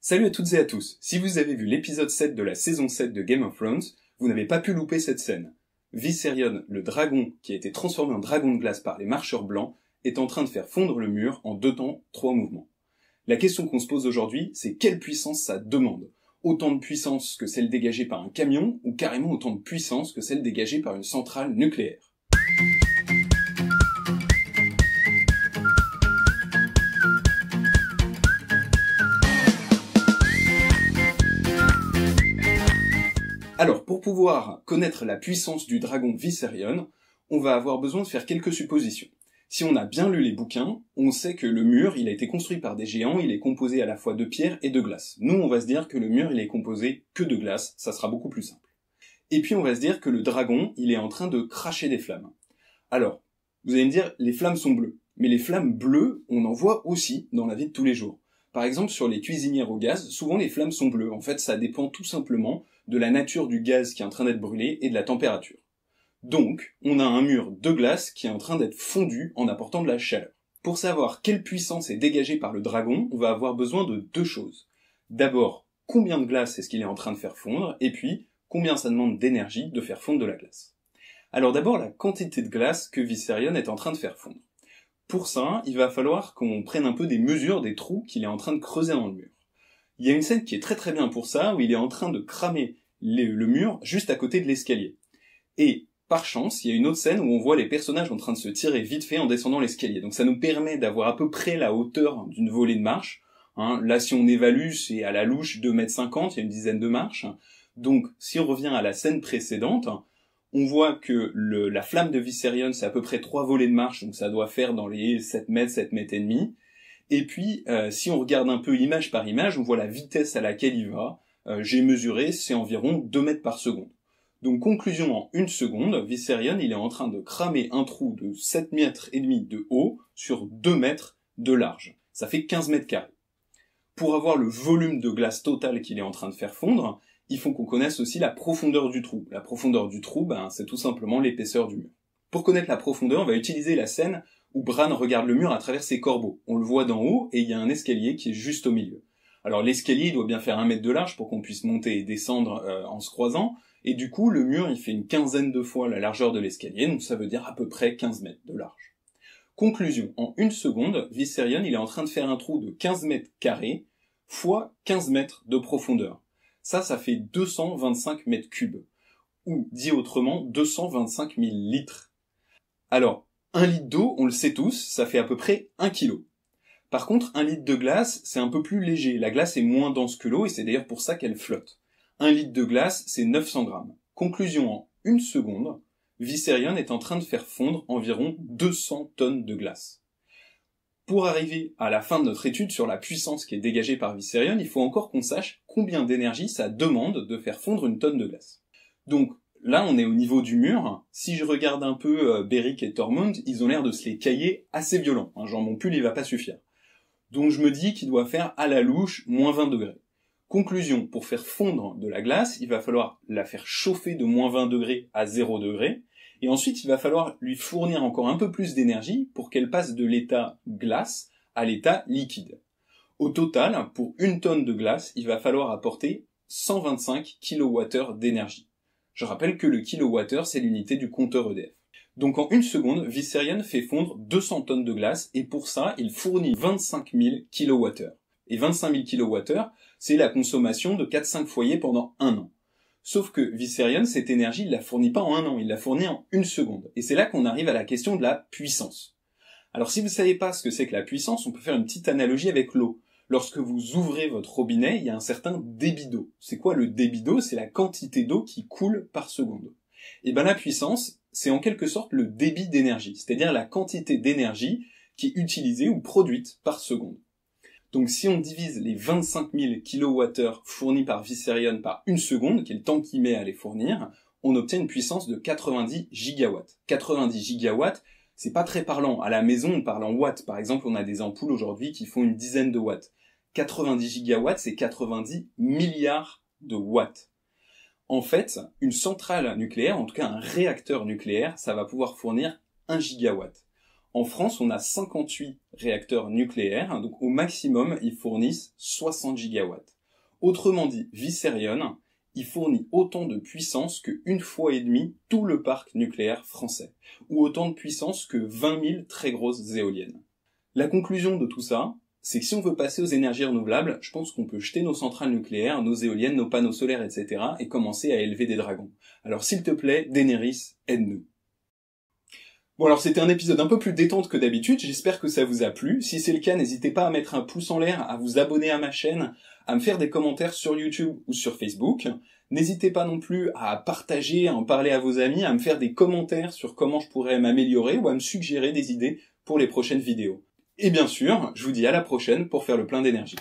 Salut à toutes et à tous. Si vous avez vu l'épisode 7 de la saison 7 de Game of Thrones, vous n'avez pas pu louper cette scène. Viserion, le dragon qui a été transformé en dragon de glace par les marcheurs blancs, est en train de faire fondre le mur en 2 temps, 3 mouvements. La question qu'on se pose aujourd'hui, c'est quelle puissance ça demande? Autant de puissance que celle dégagée par un camion, ou carrément autant de puissance que celle dégagée par une centrale nucléaire? Alors, pour pouvoir connaître la puissance du dragon Viserion, on va avoir besoin de faire quelques suppositions. Si on a bien lu les bouquins, on sait que le mur, il a été construit par des géants, il est composé à la fois de pierre et de glace. Nous, on va se dire que le mur, il est composé que de glace, ça sera beaucoup plus simple. Et puis on va se dire que le dragon, il est en train de cracher des flammes. Alors, vous allez me dire, les flammes sont bleues. Mais les flammes bleues, on en voit aussi dans la vie de tous les jours. Par exemple, sur les cuisinières au gaz, souvent les flammes sont bleues. En fait, ça dépend tout simplement de la nature du gaz qui est en train d'être brûlé et de la température. Donc, on a un mur de glace qui est en train d'être fondu en apportant de la chaleur. Pour savoir quelle puissance est dégagée par le dragon, on va avoir besoin de 2 choses. D'abord, combien de glace est-ce qu'il est en train de faire fondre, et puis, combien ça demande d'énergie de faire fondre de la glace. Alors d'abord, la quantité de glace que Viserion est en train de faire fondre. Pour ça, il va falloir qu'on prenne un peu des mesures des trous qu'il est en train de creuser dans le mur. Il y a une scène qui est très très bien pour ça, où il est en train de cramer le mur juste à côté de l'escalier. Et par chance, il y a une autre scène où on voit les personnages en train de se tirer vite fait en descendant l'escalier. Donc ça nous permet d'avoir à peu près la hauteur d'une volée de marche. Là, si on évalue, c'est à la louche 2,50 m, il y a une dizaine de marches. Donc, si on revient à la scène précédente, on voit que la flamme de Viserion, c'est à peu près 3 volées de marche, donc ça doit faire dans les 7 mètres, 7 mètres et demi. Et puis, si on regarde un peu image par image, on voit la vitesse à laquelle il va. J'ai mesuré, c'est environ 2 mètres par seconde. Donc, conclusion en 1 seconde, Viserion, il est en train de cramer un trou de 7 mètres et demi de haut sur 2 mètres de large. Ça fait 15 mètres carrés. Pour avoir le volume de glace total qu'il est en train de faire fondre, il faut qu'on connaisse aussi la profondeur du trou. La profondeur du trou, c'est tout simplement l'épaisseur du mur. Pour connaître la profondeur, on va utiliser la scène où Bran regarde le mur à travers ses corbeaux. On le voit d'en haut et il y a un escalier qui est juste au milieu. Alors l'escalier, il doit bien faire 1 mètre de large pour qu'on puisse monter et descendre en se croisant. Et du coup, le mur, il fait une quinzaine de fois la largeur de l'escalier, donc ça veut dire à peu près 15 mètres de large. Conclusion, en 1 seconde, Viserion, il est en train de faire un trou de 15 mètres carrés fois 15 mètres de profondeur. Ça fait 225 mètres cubes. Ou, dit autrement, 225 000 litres. Alors, 1 litre d'eau, on le sait tous, ça fait à peu près 1 kilo. Par contre, 1 litre de glace, c'est un peu plus léger. La glace est moins dense que l'eau et c'est d'ailleurs pour ça qu'elle flotte. 1 litre de glace, c'est 900 grammes. Conclusion, en 1 seconde, Viserion est en train de faire fondre environ 200 tonnes de glace. Pour arriver à la fin de notre étude sur la puissance qui est dégagée par Viserion, il faut encore qu'on sache combien d'énergie ça demande de faire fondre une tonne de glace. Donc là, on est au niveau du mur. Si je regarde un peu Beric et Tormund, ils ont l'air de se les cailler assez violents. Genre mon pull, il va pas suffire. Donc je me dis qu'il doit faire à la louche moins 20 degrés. Conclusion, pour faire fondre de la glace, il va falloir la faire chauffer de moins 20 degrés à 0 degrés. Et ensuite, il va falloir lui fournir encore un peu plus d'énergie pour qu'elle passe de l'état glace à l'état liquide. Au total, pour 1 tonne de glace, il va falloir apporter 125 kWh d'énergie. Je rappelle que le kWh, c'est l'unité du compteur EDF. Donc en 1 seconde, Viserion fait fondre 200 tonnes de glace et pour ça, il fournit 25 000 kWh. Et 25 000 kWh, c'est la consommation de 4-5 foyers pendant 1 an. Sauf que Viserion, cette énergie, il la fournit pas en 1 an, il la fournit en 1 seconde. Et c'est là qu'on arrive à la question de la puissance. Alors si vous savez pas ce que c'est que la puissance, on peut faire une petite analogie avec l'eau. Lorsque vous ouvrez votre robinet, il y a un certain débit d'eau. C'est quoi le débit d'eau? C'est la quantité d'eau qui coule par seconde. Et la puissance, c'est en quelque sorte le débit d'énergie, c'est-à-dire la quantité d'énergie qui est utilisée ou produite par seconde. Donc si on divise les 25 000 kWh fournis par Viserion par 1 seconde, qui est le temps qu'il met à les fournir, on obtient une puissance de 90 gigawatts. 90 gigawatts, c'est pas très parlant. À la maison, on parle en watts. Par exemple, on a des ampoules aujourd'hui qui font une dizaine de watts. 90 gigawatts, c'est 90 milliards de watts. En fait, une centrale nucléaire, en tout cas un réacteur nucléaire, ça va pouvoir fournir 1 gigawatt. En France, on a 58 réacteurs nucléaires, donc au maximum, ils fournissent 60 gigawatts. Autrement dit, Visserion, il fournit autant de puissance que 1,5 fois tout le parc nucléaire français, ou autant de puissance que 20 000 très grosses éoliennes. La conclusion de tout ça, c'est que si on veut passer aux énergies renouvelables, je pense qu'on peut jeter nos centrales nucléaires, nos éoliennes, nos panneaux solaires, etc. et commencer à élever des dragons. Alors s'il te plaît, Daenerys, aide-nous. Bon alors c'était un épisode un peu plus détente que d'habitude, j'espère que ça vous a plu. Si c'est le cas, n'hésitez pas à mettre un pouce en l'air, à vous abonner à ma chaîne, à me faire des commentaires sur YouTube ou sur Facebook. N'hésitez pas non plus à partager, à en parler à vos amis, à me faire des commentaires sur comment je pourrais m'améliorer ou à me suggérer des idées pour les prochaines vidéos. Et bien sûr, je vous dis à la prochaine pour faire le plein d'énergie.